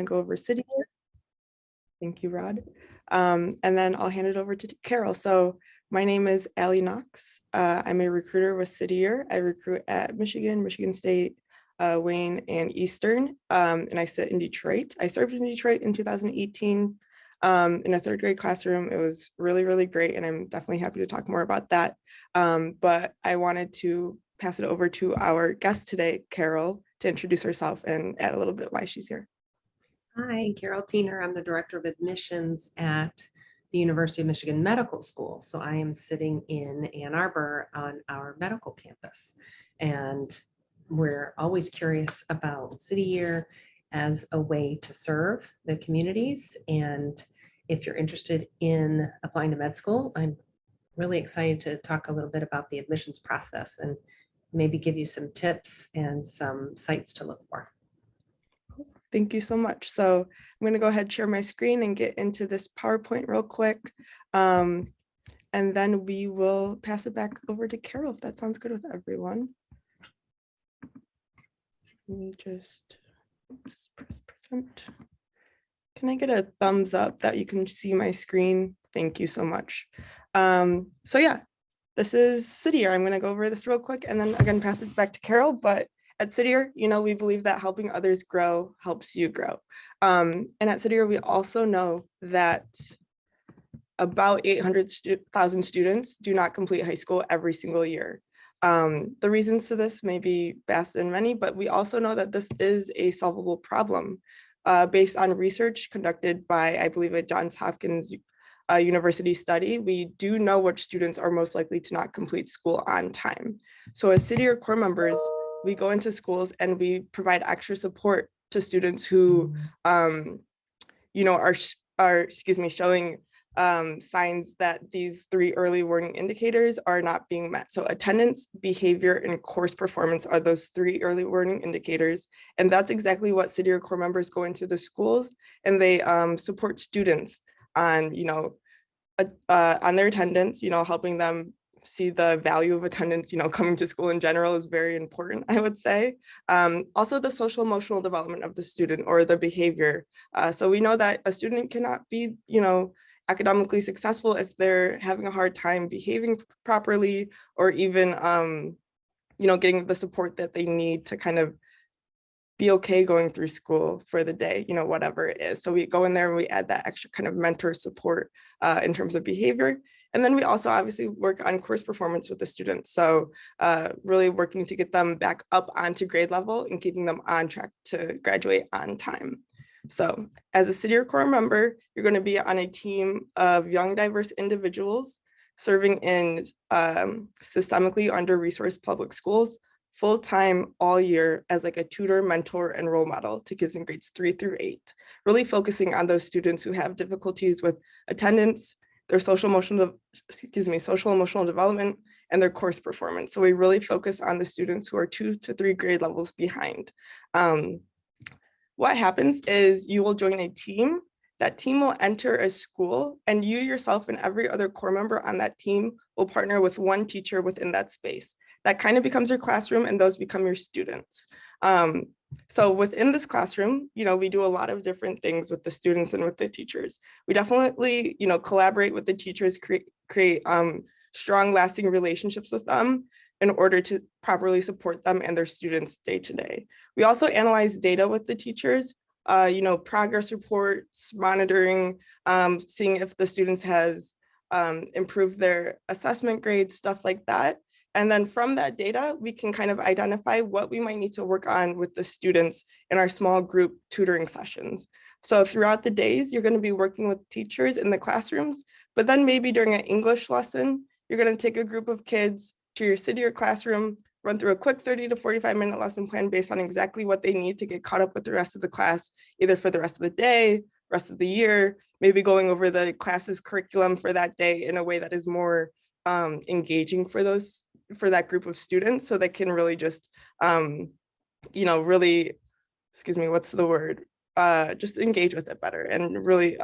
go over city year. Thank you, Rod. And then I'll hand it over to Carol. So my name is Allie Knox. I'm a recruiter with City Year. I recruit at Michigan State, Wayne, and Eastern. And I sit in Detroit. I served in Detroit in 2018 in a third grade classroom. It was really, really great. And I'm definitely happy to talk more about that. But I wanted to pass it over to our guest today, Carol, to introduce herself and add a little bit why she's here. Hi, Carol Tiener. I'm the Director of Admissions at the University of Michigan Medical School. So I am sitting in Ann Arbor on our medical campus. And we're always curious about City Year as a way to serve the communities. And if you're interested in applying to med school, I'm really excited to talk a little bit about the admissions process and maybe give you some tips and some sites to look for. Thank you so much. So I'm going to go ahead and share my screen and get into this PowerPoint real quick. And then we will pass it back over to Carol, if that sounds good with everyone. Let me just press present. Can I get a thumbs up that you can see my screen? Thank you so much. So yeah, this is City Year. I'm going to go over this real quick and then again pass it back to Carol. But at City Year, we believe that helping others grow helps you grow. And at City Year, we also know that about 800,000 students do not complete high school every single year. The reasons to this may be vast and many, but we also know that this is a solvable problem based on research conducted by, I believe, a Johns Hopkins University study. We do know which students are most likely to not complete school on time. So as City Year Corps members, we go into schools and we provide extra support to students who, are showing signs that these 3 early warning indicators are not being met. So attendance, behavior, and course performance are those 3 early warning indicators. And that's exactly what City Year Corps members go into the schools, and they support students on, on their attendance, helping them see the value of attendance, coming to school in general is very important, I would say. Also the social emotional development of the student or the behavior. So we know that a student cannot be, academically successful if they're having a hard time behaving properly, or even, getting the support that they need to kind of be okay going through school for the day, whatever it is. So we go in there and we add that extra kind of mentor support in terms of behavior. And then we also obviously work on course performance with the students. So really working to get them back up onto grade level and keeping them on track to graduate on time. So as a City Year Corps member, you're going to be on a team of young, diverse individuals serving in systemically under-resourced public schools full-time all year as like a tutor, mentor, and role model to kids in grades 3 through 8, really focusing on those students who have difficulties with attendance, their social emotional development, and their course performance. So we really focus on the students who are 2 to 3 grade levels behind. What happens is you will join a team. That team will enter a school, and you yourself and every other Corps member on that team will partner with one teacher within that space. That kind of becomes your classroom, and those become your students. So within this classroom, we do a lot of different things with the students and with the teachers. We definitely, collaborate with the teachers, create strong, lasting relationships with them in order to properly support them and their students day to day. We also analyze data with the teachers, progress reports, monitoring, seeing if the students has improved their assessment grades, stuff like that. And then from that data, we can kind of identify what we might need to work on with the students in our small group tutoring sessions. So throughout the days, you're going to be working with teachers in the classrooms, but then maybe during an English lesson, you're going to take a group of kids to your City Year classroom, run through a quick 30 to 45-minute lesson plan based on exactly what they need to get caught up with the rest of the class, either for the rest of the day, rest of the year, maybe going over the class's curriculum for that day in a way that is more engaging for that group of students, so they can really just, really, just engage with it better and really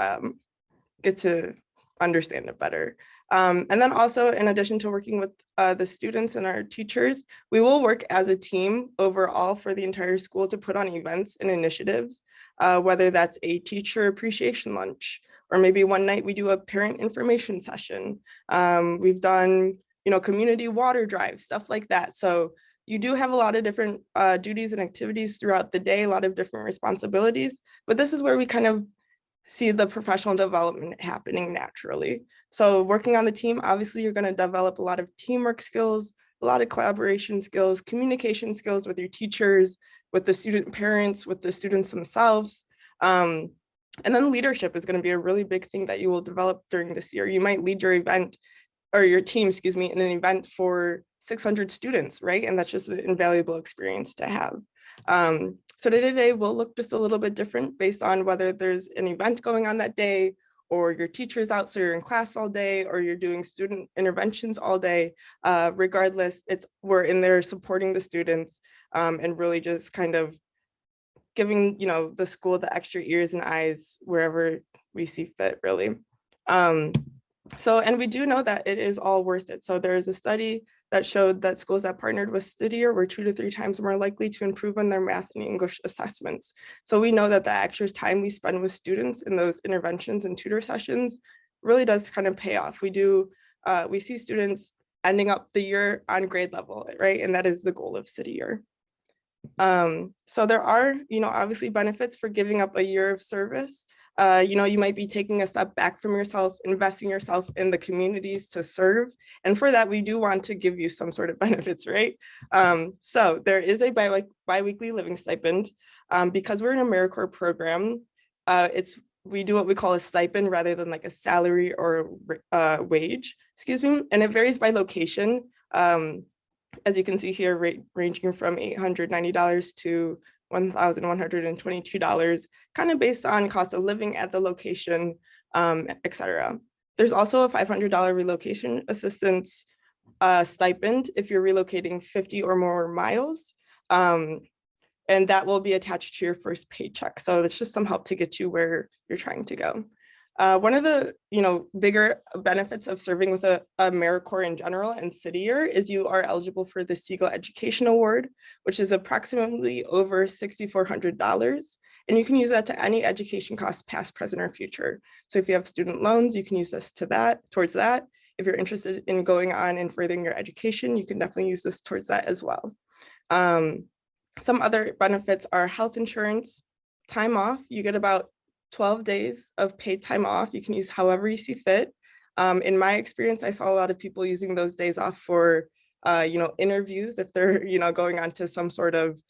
get to understand it better. And then also, in addition to working with the students and our teachers, we will work as a team overall for the entire school to put on events and initiatives, whether that's a teacher appreciation lunch, or maybe one night we do a parent information session. We've done, community water drive, stuff like that. So you do have a lot of different duties and activities throughout the day, a lot of different responsibilities, but this is where we kind of see the professional development happening naturally. So working on the team, obviously you're going to develop a lot of teamwork skills, a lot of collaboration skills, communication skills with your teachers, with the student parents, with the students themselves. And then leadership is going to be a really big thing that you will develop during this year. You might lead your event or your team, excuse me, in an event for 600 students, right? And that's just an invaluable experience to have. So day-to-day will look just a little bit different based on whether there's an event going on that day, or your teacher's out, so you're in class all day, or you're doing student interventions all day. Regardless, we're in there supporting the students, and really just kind of giving the school the extra ears and eyes wherever we see fit, really. And we do know that it is all worth it. So there is a study that showed that schools that partnered with Steadier were 2 to 3 times more likely to improve on their math and English assessments. So we know that the extra time we spend with students in those interventions and tutor sessions really does kind of pay off. We see students ending up the year on grade level, right? And that is the goal of Steadier. So there are, obviously benefits for giving up a year of service. You might be taking a step back from yourself, investing yourself in the communities to serve. And for that, we do want to give you some sort of benefits, right? So there is a biweekly living stipend. Because we're an AmeriCorps program, we do what we call a stipend rather than like a salary or wage, excuse me, and it varies by location. As you can see here, ranging from $890 to $1,122, kind of based on cost of living at the location, etc. There's also a $500 relocation assistance stipend if you're relocating 50 or more miles. And that will be attached to your first paycheck. So that's just some help to get you where you're trying to go. One of the bigger benefits of serving with a AmeriCorps in general and Steadier is you are eligible for the Siegel Education Award, which is approximately over $6,400. And you can use that to any education cost, past, present, or future. So if you have student loans, you can use this towards that. If you're interested in going on and furthering your education, you can definitely use this towards that as well. Some other benefits are health insurance, time off. You get about 12 days of paid time off. You can use however you see fit. In my experience, I saw a lot of people using those days off for, interviews if they're, going on to some sort of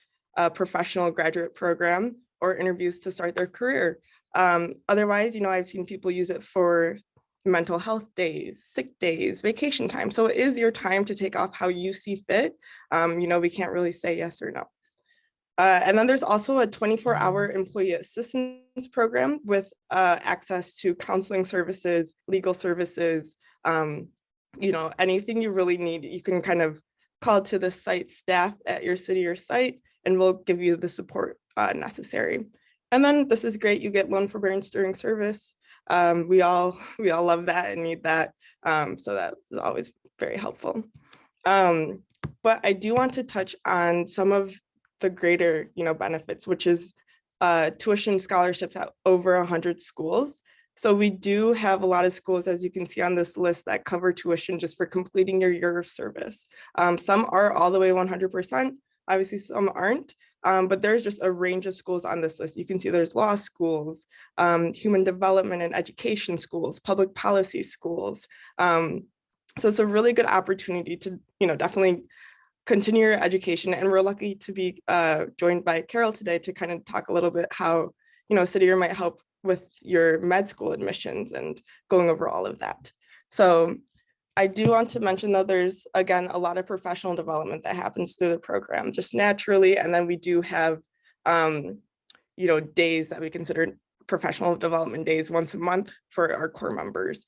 professional graduate program, or interviews to start their career. Otherwise, I've seen people use it for mental health days, sick days, vacation time. So it is your time to take off how you see fit. We can't really say yes or no. And then there's also a 24-hour employee assistance program with access to counseling services, legal services, anything you really need. You can kind of call to the site staff at your city or site, and we'll give you the support necessary. And then this is great. You get loan forbearance during service. We all love that and need that. So that's always very helpful. But I do want to touch on some of the greater benefits, which is tuition scholarships at over 100 schools. So we do have a lot of schools, as you can see on this list, that cover tuition just for completing your year of service. Some are all the way 100%, obviously some aren't, but there's just a range of schools on this list. You can see there's law schools, human development and education schools, public policy schools. So it's a really good opportunity to definitely continue your education. And we're lucky to be joined by Carol today to kind of talk a little bit how, Steadier might help with your med school admissions and going over all of that. So I do want to mention, though, there's, again, a lot of professional development that happens through the program just naturally. And then we do have, days that we consider professional development days once a month for our core members.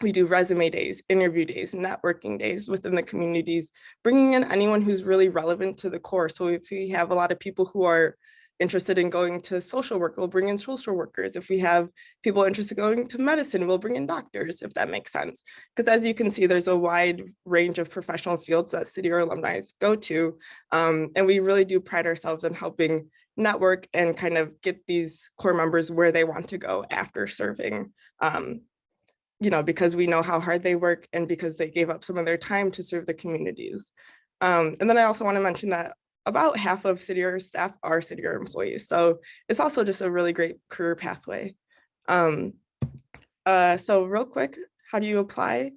We do resume days, interview days, networking days within the communities, bringing in anyone who's really relevant to the core. So if we have a lot of people who are, interested in going to social work, we'll bring in social workers. If we have people interested in going to medicine, we'll bring in doctors, if that makes sense. Because as you can see, there's a wide range of professional fields that City Year alumni go to. And we really do pride ourselves in helping network and kind of get these core members where they want to go after serving, because we know how hard they work and because they gave up some of their time to serve the communities. And then I also want to mention that about half of City Year staff are City Year employees. So it's also just a really great career pathway. So real quick, how do you apply?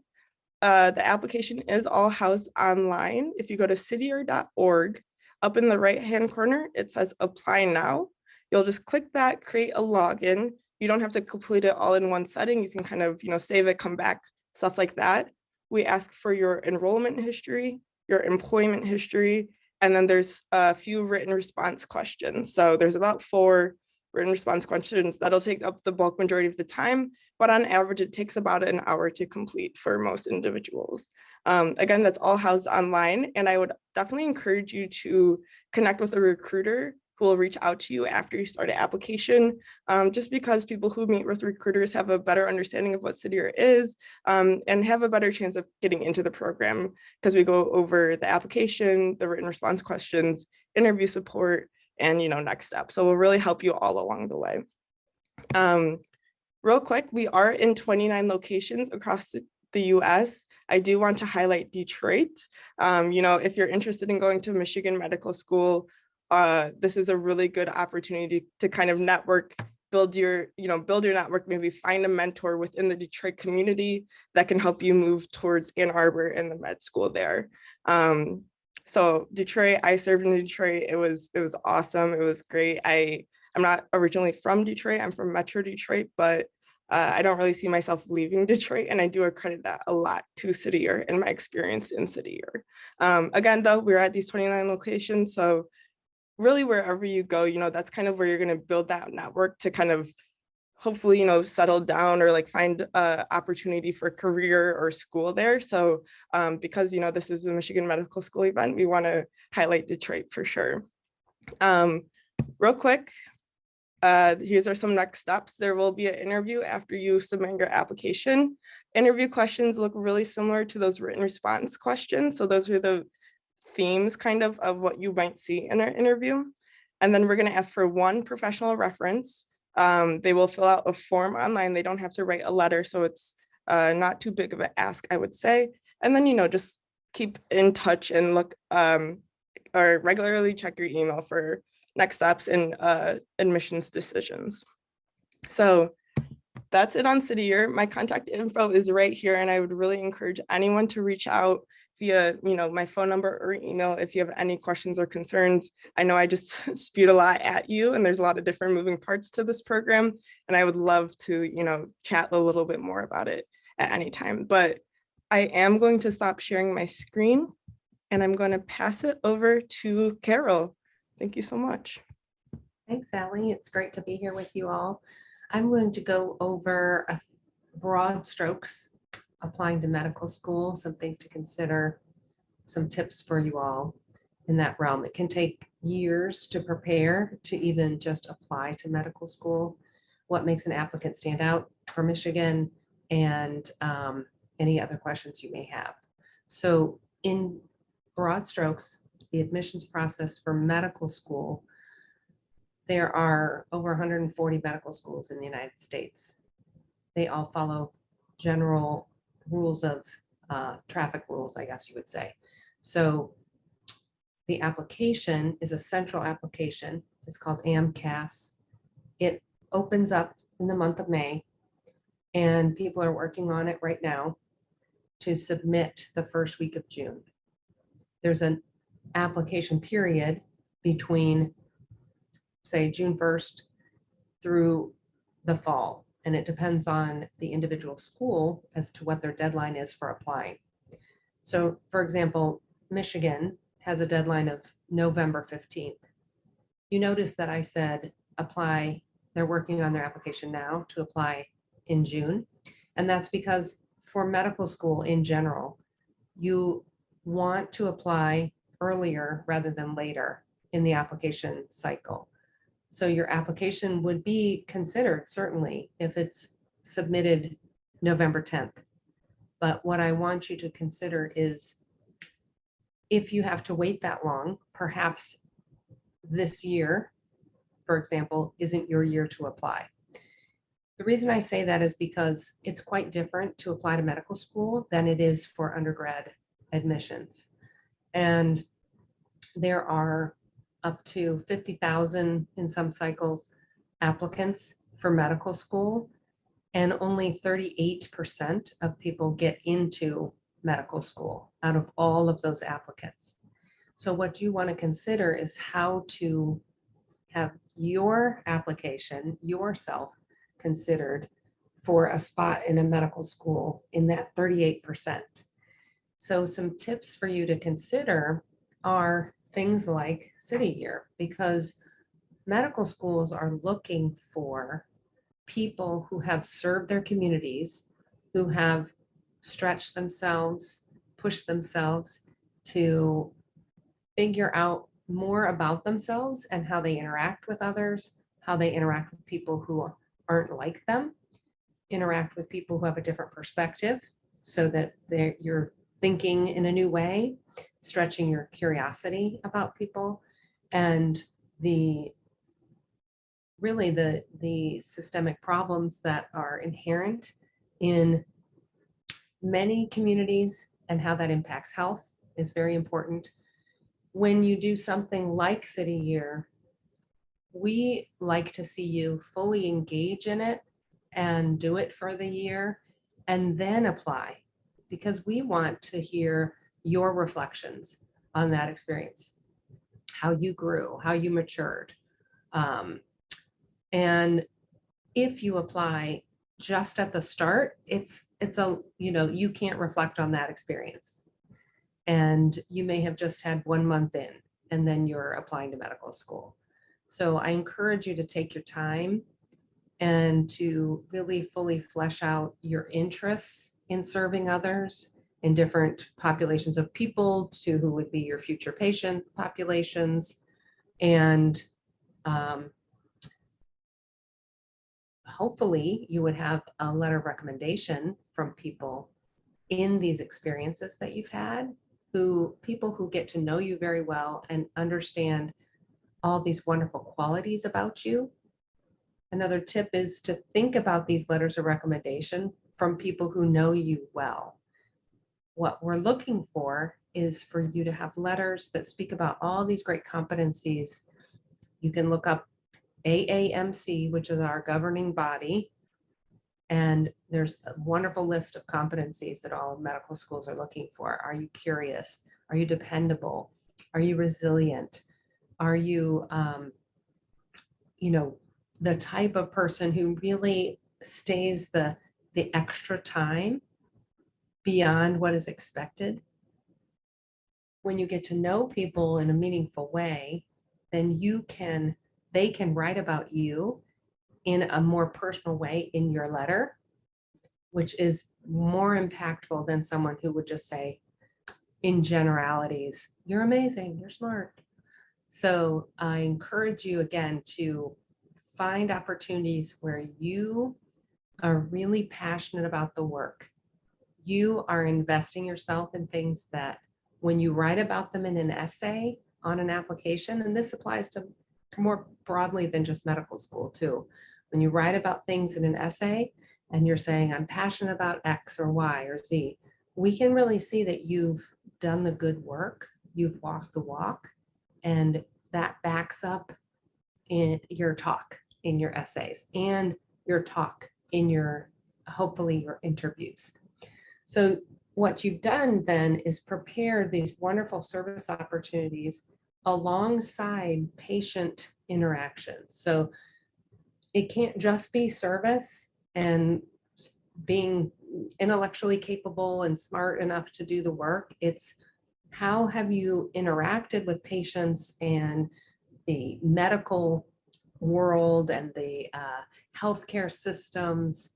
The application is all housed online. If you go to cityyear.org, up in the right-hand corner, it says apply now. You'll just click that, create a login. You don't have to complete it all in one setting. You can kind of, save it, come back, stuff like that. We ask for your enrollment history, your employment history, and then there's a few written response questions. So there's about 4 written response questions that'll take up the bulk majority of the time, but on average, it takes about an hour to complete for most individuals. Again, that's all housed online, and I would definitely encourage you to connect with a recruiter who will reach out to you after you start an application, just because people who meet with recruiters have a better understanding of what City Year is, and have a better chance of getting into the program, because we go over the application, the written response questions, interview support, and next steps. So we'll really help you all along the way. Real quick, we are in 29 locations across the US. I do want to highlight Detroit. If you're interested in going to Michigan Medical School, this is a really good opportunity to kind of network, build your network, maybe find a mentor within the Detroit community that can help you move towards Ann Arbor and the med school there. So Detroit, I served in Detroit. It was awesome. It was great. I'm not originally from Detroit. I'm from Metro Detroit, but I don't really see myself leaving Detroit, and I do accredit that a lot to City Year and my experience in City Year. Again, though, we're at these 29 locations, so really wherever you go, that's kind of where you're going to build that network to kind of hopefully, settle down or like find a opportunity for career or school there. So because, this is a Michigan Medical School event, we want to highlight Detroit for sure. Real quick, here's are some next steps. There will be an interview after you submit your application. Interview questions look really similar to those written response questions. So those are the themes kind of what you might see in our interview. And then we're going to ask for 1 professional reference. They will fill out a form online. They don't have to write a letter, so it's not too big of an ask, I would say. And then, just keep in touch and look or regularly check your email for next steps and admissions decisions. So that's it on City Year. My contact info is right here, and I would really encourage anyone to reach out via, my phone number or email if you have any questions or concerns. I know I just spewed a lot at you, and there's a lot of different moving parts to this program, and I would love to, chat a little bit more about it at any time. But I am going to stop sharing my screen, and I'm going to pass it over to Carol. Thank you so much. Thanks, Allie. It's great to be here with you all. I'm going to go over broad strokes applying to medical school, some things to consider, some tips for you all in that realm. It can take years to prepare to even just apply to medical school, what makes an applicant stand out for Michigan, and any other questions you may have. So in broad strokes, the admissions process for medical school, there are over 140 medical schools in the United States. They all follow general rules of traffic rules, I guess you would say. So the application is a central application. It's called AMCAS. It opens up in the month of May, and people are working on it right now to submit the first week of June. There's an application period between, say, June 1st through the fall, and it depends on the individual school as to what their deadline is for applying. So, for example, Michigan has a deadline of November 15th. You notice that I said apply, they're working on their application now to apply in June. And that's because for medical school in general, you want to apply earlier rather than later in the application cycle. So your application would be considered certainly if it's submitted November 10th. But what I want you to consider is if you have to wait that long, perhaps this year, for example, isn't your year to apply. The reason I say that is because it's quite different to apply to medical school than it is for undergrad admissions. And there are up to 50,000 in some cycles applicants for medical school, and only 38% of people get into medical school out of all of those applicants. So what you want to consider is how to have your application, yourself, considered for a spot in a medical school in that 38%. So some tips for you to consider are things like city year, because medical schools are looking for people who have served their communities, who have stretched themselves, pushed themselves to figure out more about themselves and how they interact with others, how they interact with people who aren't like them, interact with people who have a different perspective so that you're thinking in a new way, stretching your curiosity about people, and really the systemic problems that are inherent in many communities and how that impacts health is very important. When you do something like City Year, we like to see you fully engage in it and do it for the year and then apply, because we want to hear your reflections on that experience, how you grew, how you matured. And if you apply just at the start, it's you can't reflect on that experience. And you may have just had 1 month in, and then you're applying to medical school. So I encourage you to take your time and to really fully flesh out your interests in serving others in different populations of people, to who would be your future patient populations. And hopefully you would have a letter of recommendation from people in these experiences that you've had, people who get to know you very well and understand all these wonderful qualities about you. Another tip is to think about these letters of recommendation from people who know you well. What we're looking for is for you to have letters that speak about all these great competencies. You can look up AAMC, which is our governing body, and there's a wonderful list of competencies that all medical schools are looking for. Are you curious? Are you dependable? Are you resilient? Are you, the type of person who really stays the extra time beyond what is expected? When you get to know people in a meaningful way, then they can write about you in a more personal way in your letter, which is more impactful than someone who would just say in generalities, you're amazing, you're smart. So I encourage you again to find opportunities where you are really passionate about the work. You are investing yourself in things that when you write about them in an essay on an application, and this applies to more broadly than just medical school too. When you write about things in an essay and you're saying, I'm passionate about X or Y or Z, we can really see that you've done the good work, you've walked the walk, and that backs up in your talk in your essays and your talk in hopefully your interviews. So what you've done then is prepare these wonderful service opportunities alongside patient interactions. So it can't just be service and being intellectually capable and smart enough to do the work. It's how have you interacted with patients and the medical world and the healthcare systems,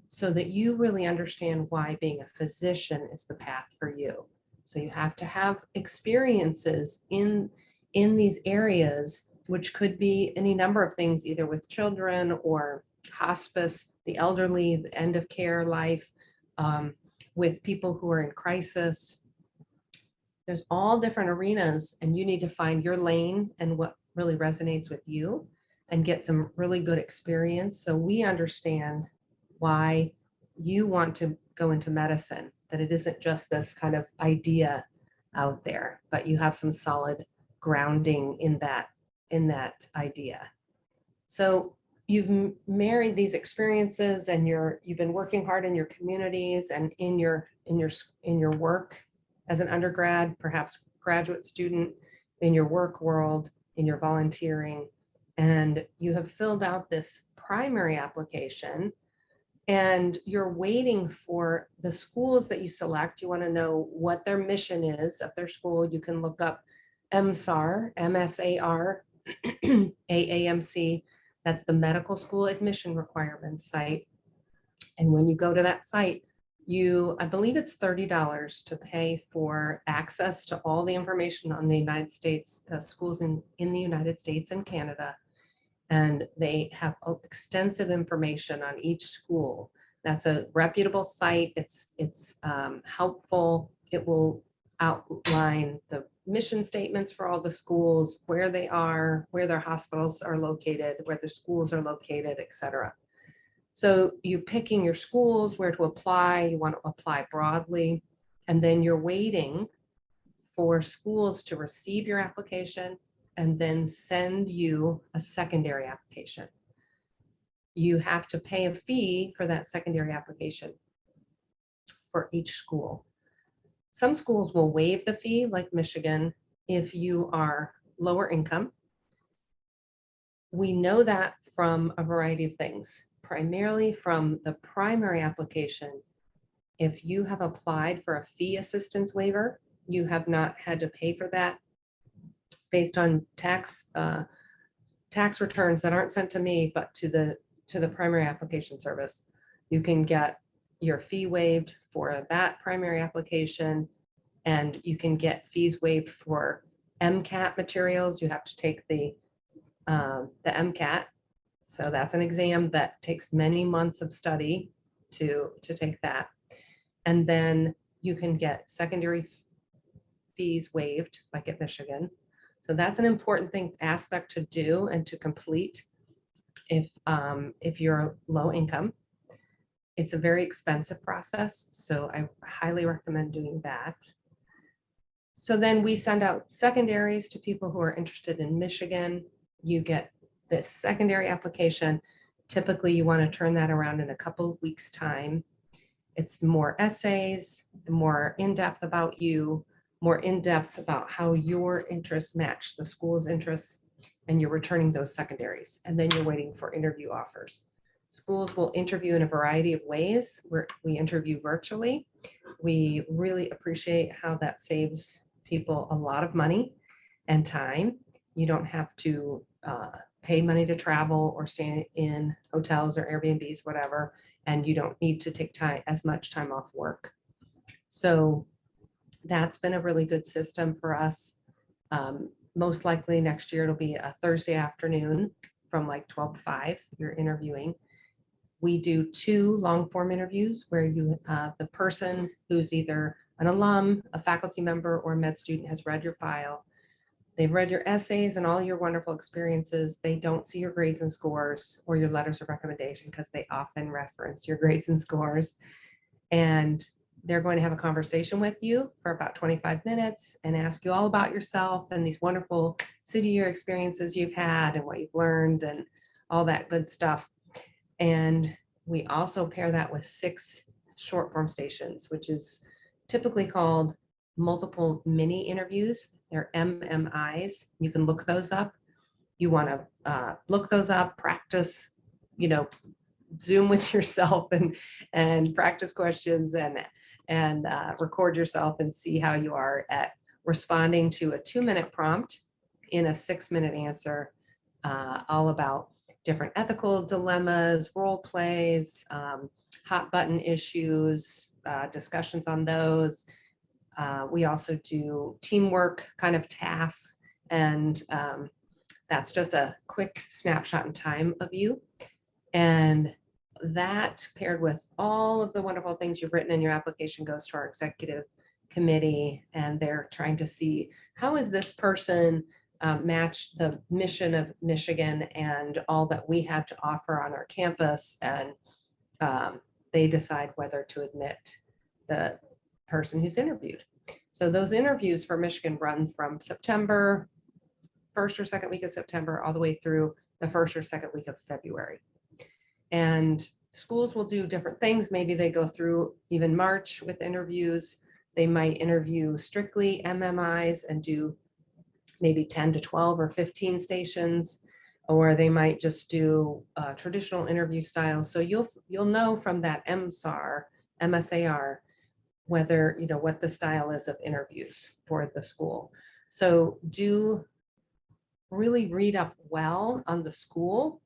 so that you really understand why being a physician is the path for you. So you have to have experiences in these areas which could be any number of things, either with children or hospice, the elderly, the end of care life, with people who are in crisis. There's all different arenas, and you need to find your lane and what really resonates with you and get some really good experience. So we understand why you want to go into medicine, that it isn't just this kind of idea out there, but you have some solid grounding in that idea. So you've married these experiences, and you've been working hard in your communities and in your work as an undergrad, perhaps graduate student, in your work world, in your volunteering, and you have filled out this primary application, and you're waiting for the schools that you select. You want to know what their mission is of their school. You can look up MSAR, MSAR, AAMC. That's the medical school admission requirements site. And when you go to that site, I believe it's $30 to pay for access to all the information on the United States, schools in the United States and Canada. And they have extensive information on each school. That's a reputable site. It's helpful. It will outline the mission statements for all the schools, where they are, where their hospitals are located, where the schools are located, etc. So you're picking your schools, where to apply. You want to apply broadly, and then you're waiting for schools to receive your application and then send you a secondary application. You have to pay a fee for that secondary application for each school. Some schools will waive the fee, like Michigan, if you are lower income. We know that from a variety of things, primarily from the primary application. If you have applied for a fee assistance waiver, you have not had to pay for that based on tax returns that aren't sent to me, but to the primary application service. You can get your fee waived for that primary application, and you can get fees waived for MCAT materials. You have to take the MCAT. So that's an exam that takes many months of study to take that. And then you can get secondary fees waived, like at Michigan. So that's an important aspect to do and to complete if you're low income. It's a very expensive process, so I highly recommend doing that. So then we send out secondaries to people who are interested in Michigan. You get this secondary application. Typically, you want to turn that around in a couple of weeks' time. It's more essays, more in-depth about you, more in-depth about how your interests match the school's interests, and you're returning those secondaries. And then you're waiting for interview offers. Schools will interview in a variety of ways. We interview virtually. We really appreciate how that saves people a lot of money and time. You don't have to pay money to travel or stay in hotels or Airbnbs, whatever, and you don't need to take as much time off work. So that's been a really good system for us. Most likely next year it'll be a Thursday afternoon from like 12 to 5, you're interviewing. We do 2 long form interviews where the person who's either an alum, a faculty member, or a med student has read your file. They've read your essays and all your wonderful experiences. They don't see your grades and scores or your letters of recommendation, because they often reference your grades and scores. And they're going to have a conversation with you for about 25 minutes and ask you all about yourself and these wonderful city year experiences you've had and what you've learned and all that good stuff. And we also pair that with 6 short form stations, which is typically called multiple mini interviews. They're MMIs. You can look those up. You want to look those up, practice, Zoom with yourself and practice questions and record yourself and see how you are at responding to a 2-minute prompt in a 6-minute answer, all about different ethical dilemmas, role plays, hot button issues, discussions on those. We also do teamwork kind of tasks and That's just a quick snapshot in time of you. And that paired with all of the wonderful things you've written in your application goes to our executive committee, and they're trying to see how is this person match the mission of Michigan and all that we have to offer on our campus, and they decide whether to admit the person who's interviewed. So those interviews for Michigan run from September, first or second week of September, all the way through the first or second week of February. And schools will do different things. Maybe they go through even March with interviews. They might interview strictly MMIs and do maybe 10 to 12 or 15 stations, or they might just do traditional interview style. So you'll know from that MSAR, whether, you know, what the style is of interviews for the school. So do really read up well on the school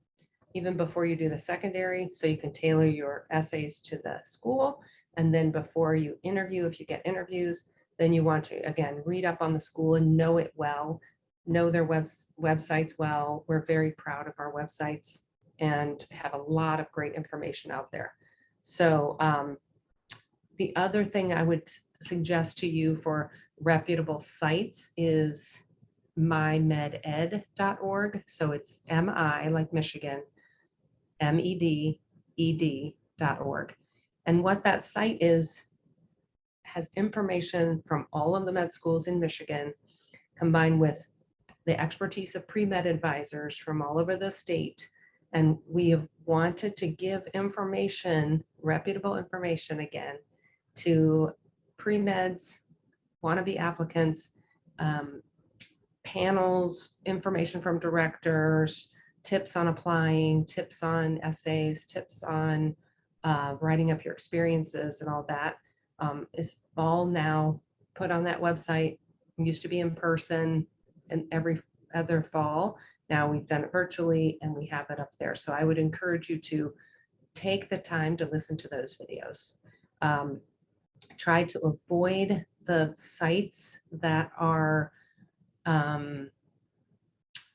even before you do the secondary, so you can tailor your essays to the school. And then before you interview, if you get interviews, then you want to, again, read up on the school and know it well, know their websites well. We're very proud of our websites and have a lot of great information out there. So the other thing I would suggest to you for reputable sites is mymed.org. So it's MI like Michigan, MEDED.org. And what that site is, has information from all of the med schools in Michigan, combined with the expertise of pre-med advisors from all over the state. And we have wanted to give information, reputable information again, to pre-meds, wannabe applicants, panels, information from directors, tips on applying, tips on essays, tips on writing up your experiences and all that is all now put on that website. It used to be in person and every other fall. Now we've done it virtually and we have it up there. So I would encourage you to take the time to listen to those videos. Try to avoid the sites that are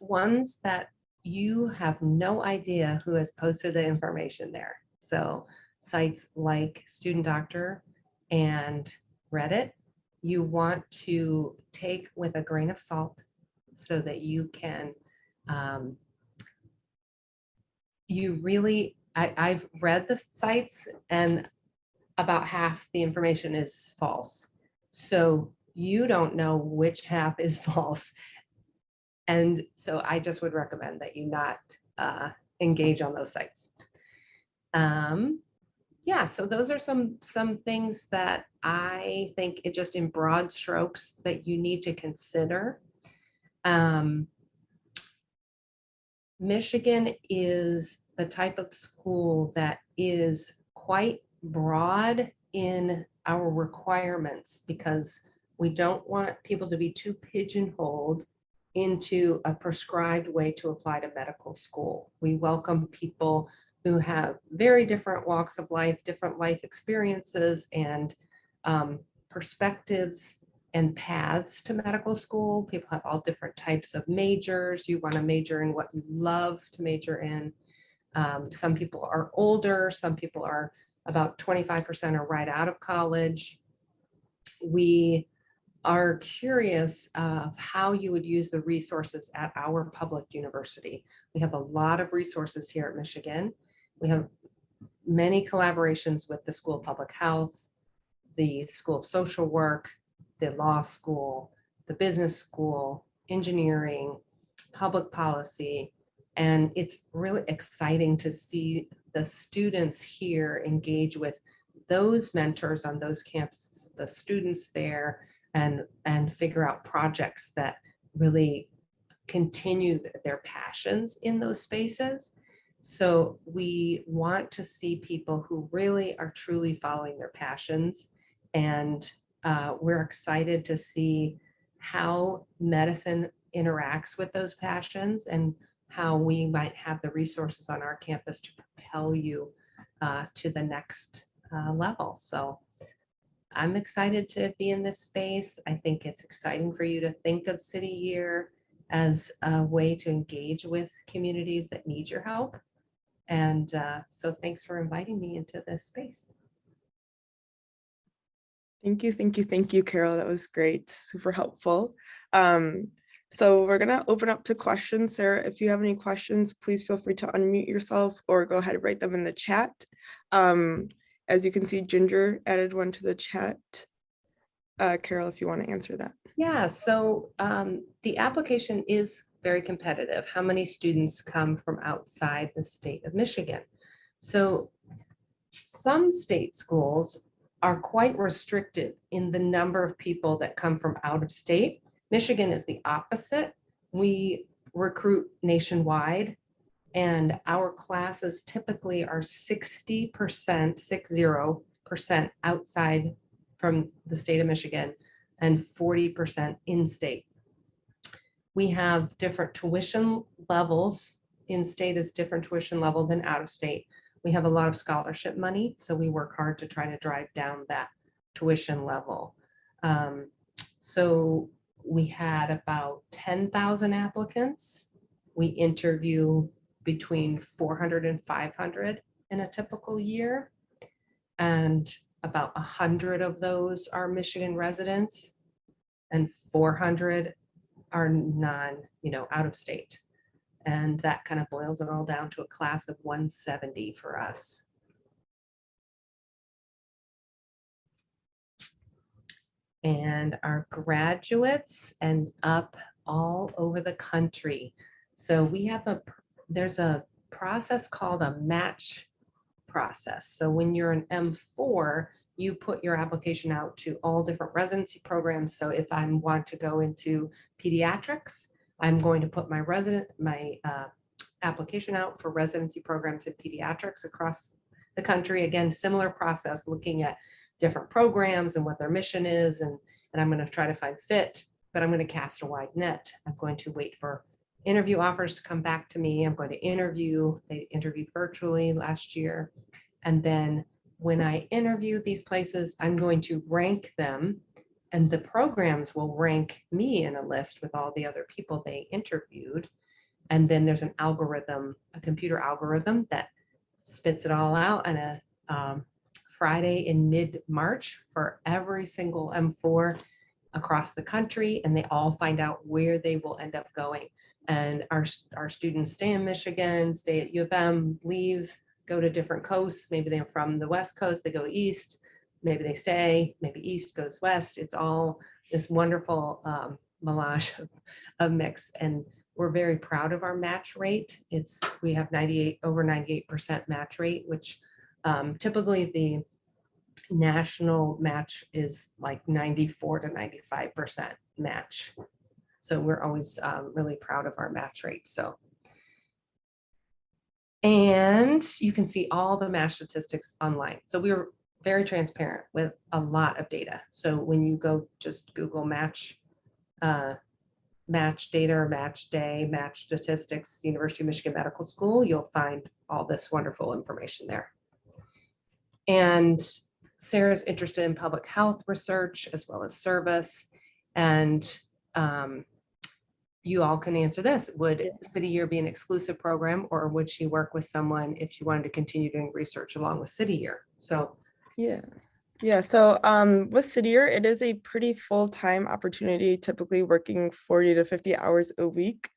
ones that you have no idea who has posted the information there. So sites like Student Doctor and Reddit, you want to take with a grain of salt so that you can, I've read the sites and about half the information is false. So you don't know which half is false. And so I just would recommend that you not engage on those sites. Yeah, so those are some things that I think it just in broad strokes that you need to consider. Michigan is the type of school that is quite broad in our requirements because we don't want people to be too pigeonholed into a prescribed way to apply to medical school. We welcome people who have very different walks of life, different life experiences and perspectives and paths to medical school. People have all different types of majors. You want to major in what you love to major in. Some people are older, some people are about 25% are right out of college. We are curious of how you would use the resources at our public university. We have a lot of resources here at Michigan. We have many collaborations with the School of Public Health, the School of Social Work, the law school, the business school, engineering, public policy, and it's really exciting to see the students here engage with those mentors on those campuses, the students there, and figure out projects that really continue their passions in those spaces. So we want to see people who really are truly following their passions, and we're excited to see how medicine interacts with those passions and how we might have the resources on our campus to propel you to the next level. So I'm excited to be in this space. I think it's exciting for you to think of City Year as a way to engage with communities that need your help. And so thanks for inviting me into this space. Thank you, thank you, thank you, Carol. That was great, super helpful. So we're gonna open up to questions. Sarah, if you have any questions, please feel free to unmute yourself or go ahead and write them in the chat. As you can see, Ginger added one to the chat. Carol, if you want to answer that. Yeah, so the application is very competitive. How many students come from outside the state of Michigan? So some state schools are quite restricted in the number of people that come from out of state. Michigan is the opposite. We recruit nationwide, and our classes typically are 60%, 60% outside from the state of Michigan and 40% in-state. We have different tuition levels. In-state is different tuition level than out of state. We have a lot of scholarship money, so we work hard to try to drive down that tuition level. So we had about 10,000 applicants. We interview between 400 and 500 in a typical year. And about 100 of those are Michigan residents and 400 are out of state. And that kind of boils it all down to a class of 170 for us. And our graduates end up all over the country. So we have there's a process called a match process. So when you're an M4, you put your application out to all different residency programs. So if I want to go into pediatrics, I'm going to put my application out for residency programs in pediatrics across the country. Again, similar process, looking at different programs and what their mission is, and I'm going to try to find fit, but I'm going to cast a wide net. I'm going to wait for interview offers to come back to me. I'm going to interview. They interviewed virtually last year. And then when I interview these places, I'm going to rank them, and the programs will rank me in a list with all the other people they interviewed. And then there's an algorithm, a computer algorithm that spits it all out on a Friday in mid-March for every single M4 across the country, and they all find out where they will end up going. And our students stay in Michigan, stay at U of M, leave, go to different coasts. Maybe they're from the West Coast, they go east, maybe they stay, maybe east goes west. It's all this wonderful melange of mix. And we're very proud of our match rate. We have over 98% match rate, which typically the national match is like 94 to 95% match. So we're always really proud of our match rate. So, and you can see all the match statistics online. So we were very transparent with a lot of data. So when you go just Google match data or match day, match statistics, University of Michigan Medical School, you'll find all this wonderful information there. And Sarah's interested in public health research as well as service. And you all can answer this. Would City Year be an exclusive program, or would she work with someone if she wanted to continue doing research along with City Year? So yeah. So with City Year, it is a pretty full-time opportunity, typically working 40 to 50 hours a week.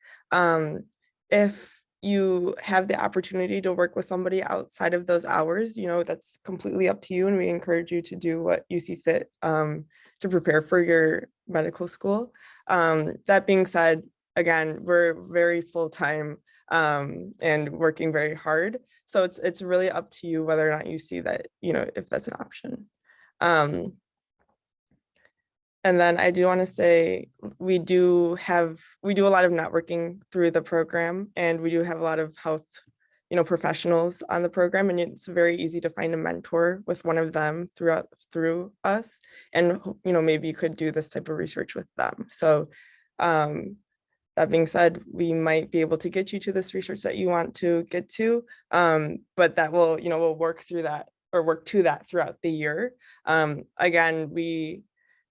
If you have the opportunity to work with somebody outside of those hours, that's completely up to you, and we encourage you to do what you see fit to prepare for your medical school. That being said, again, we're very full-time and working very hard. So it's really up to you whether or not you see that, if that's an option. And then I do want to say we do a lot of networking through the program, and we do have a lot of health, professionals on the program, and it's very easy to find a mentor with one of them through us. And, maybe you could do this type of research with them. So that being said, we might be able to get you to this research that you want to get to, but that will, we'll work through that or work to that throughout the year. Again,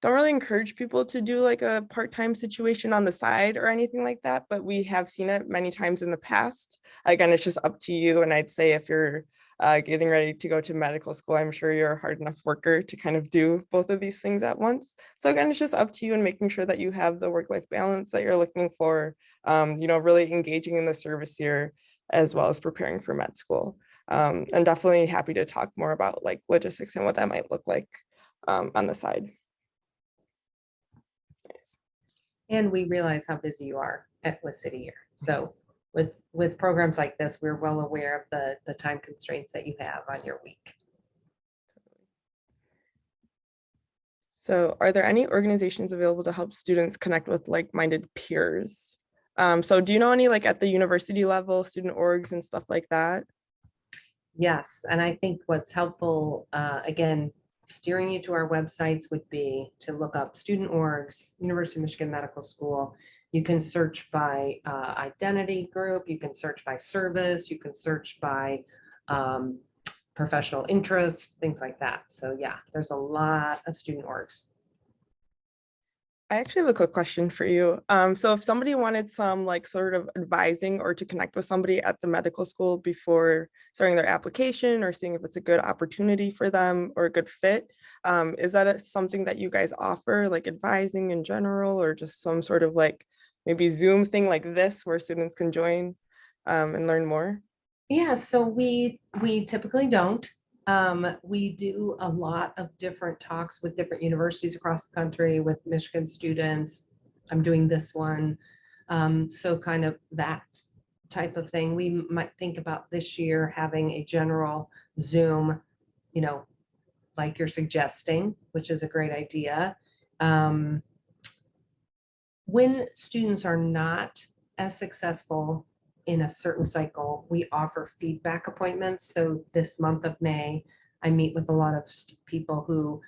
don't really encourage people to do like a part-time situation on the side or anything like that, but we have seen it many times in the past. Again, it's just up to you. And I'd say if you're getting ready to go to medical school, I'm sure you're a hard enough worker to kind of do both of these things at once. So again, it's just up to you and making sure that you have the work-life balance that you're looking for, really engaging in the service year as well as preparing for med school. And definitely happy to talk more about like logistics and what that might look like on the side. Nice. And we realize how busy you are with City Year. So with programs like this, we're well aware of the time constraints that you have on your week. So are there any organizations available to help students connect with like-minded peers? So do you know any like at the university level, student orgs and stuff like that? Yes, and I think what's helpful, again, steering you to our websites would be to look up student orgs, University of Michigan Medical School. You can search by identity group, you can search by service, you can search by professional interest, things like that. So yeah, there's a lot of student orgs. I actually have a quick question for you. So if somebody wanted some like sort of advising or to connect with somebody at the medical school before starting their application or seeing if it's a good opportunity for them or a good fit, is that something that you guys offer, like advising in general, or just some sort of like maybe Zoom thing like this where students can join and learn more? Yeah, so we typically don't. We do a lot of different talks with different universities across the country with Michigan students. I'm doing this one. So kind of that type of thing. We might think about this year having a general Zoom, like you're suggesting, which is a great idea. When students are not as successful in a certain cycle, we offer feedback appointments. So this month of May, I meet with a lot of people who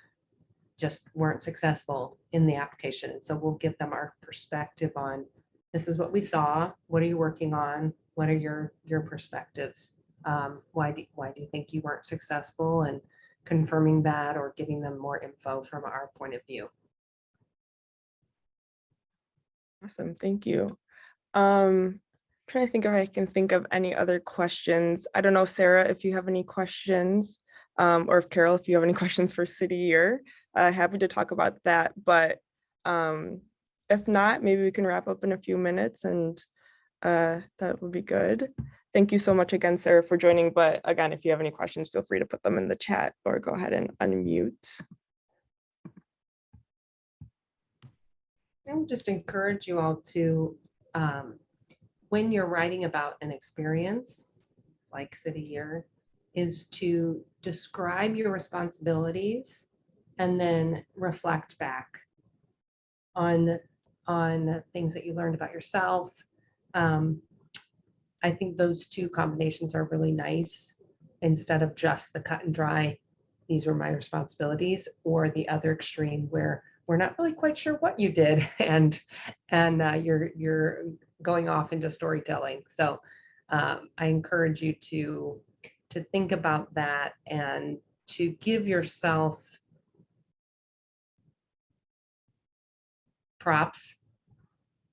just weren't successful in the application. And so we'll give them our perspective on, this is what we saw. What are you working on? What are your perspectives? Why do you think you weren't successful? And confirming that or giving them more info from our point of view. Awesome, thank you. Trying to think if I can think of any other questions. I don't know, Sarah, if you have any questions, or if Carol, if you have any questions for City Year, happy to talk about that. But if not, maybe we can wrap up in a few minutes and that would be good. Thank you so much again, Sarah, for joining. But again, if you have any questions, feel free to put them in the chat or go ahead and unmute. I would just encourage you all to, when you're writing about an experience like City Year, is to describe your responsibilities and then reflect back on things that you learned about yourself. I think those two combinations are really nice, instead of just the cut and dry, these were my responsibilities, or the other extreme where we're not really quite sure what you did and you're going off into storytelling. So I encourage you to think about that and to give yourself props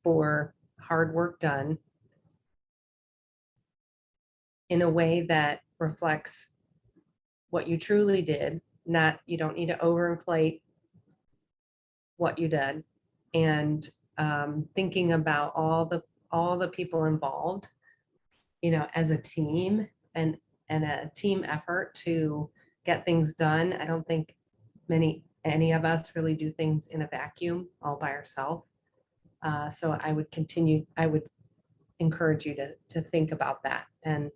for hard work done in a way that reflects what you truly did. Not, you don't need to overinflate what you did, and thinking about all the people involved, as a team and a team effort to get things done. I don't think any of us really do things in a vacuum all by ourselves. So I would encourage you to think about that. And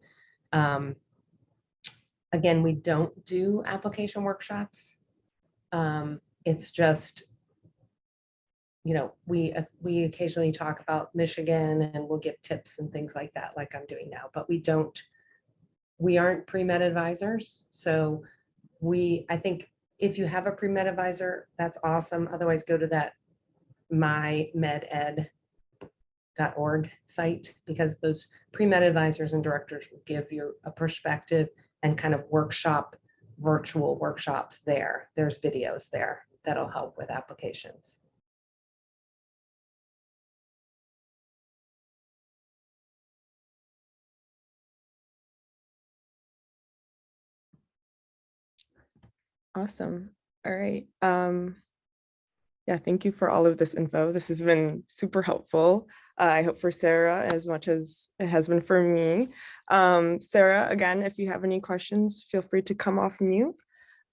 again, we don't do application workshops. It's just, we occasionally talk about Michigan and we'll give tips and things like that, like I'm doing now, but we aren't pre-med advisors. So I think if you have a pre-med advisor, that's awesome. Otherwise, go to that mymeded.org site, because those pre-med advisors and directors will give you a perspective and kind of virtual workshops there. There's videos there that'll help with applications. Awesome. All right. Yeah, thank you for all of this info. This has been super helpful. I hope for Sarah as much as it has been for me. Sarah, again, if you have any questions, feel free to come off mute.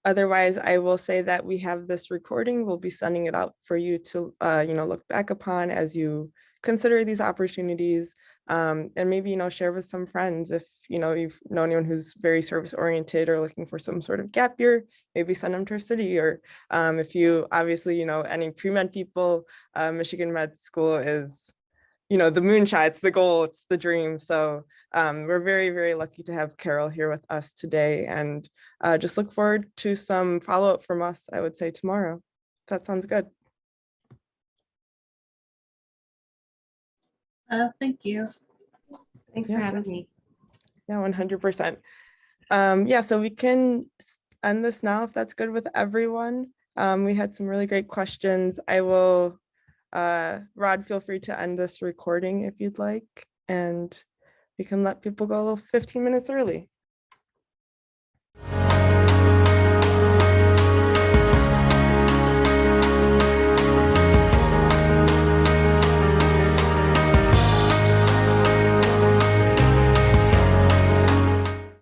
Otherwise, I will say that we have this recording. We'll be sending it out for you to, look back upon as you consider these opportunities, and maybe, share with some friends. If, you've known anyone who's very service oriented or looking for some sort of gap year, maybe send them to our city. Or if you obviously, any pre-med people, Michigan Med School is, the moonshot, it's the goal, it's the dream. So we're very, very lucky to have Carol here with us today, and just look forward to some follow-up from us, I would say tomorrow. That sounds good. Thank you. Thanks for having me. Yeah, 100%. Yeah, so we can end this now if that's good with everyone. We had some really great questions. I will, Rod, feel free to end this recording if you'd like, and we can let people go a little 15 minutes early.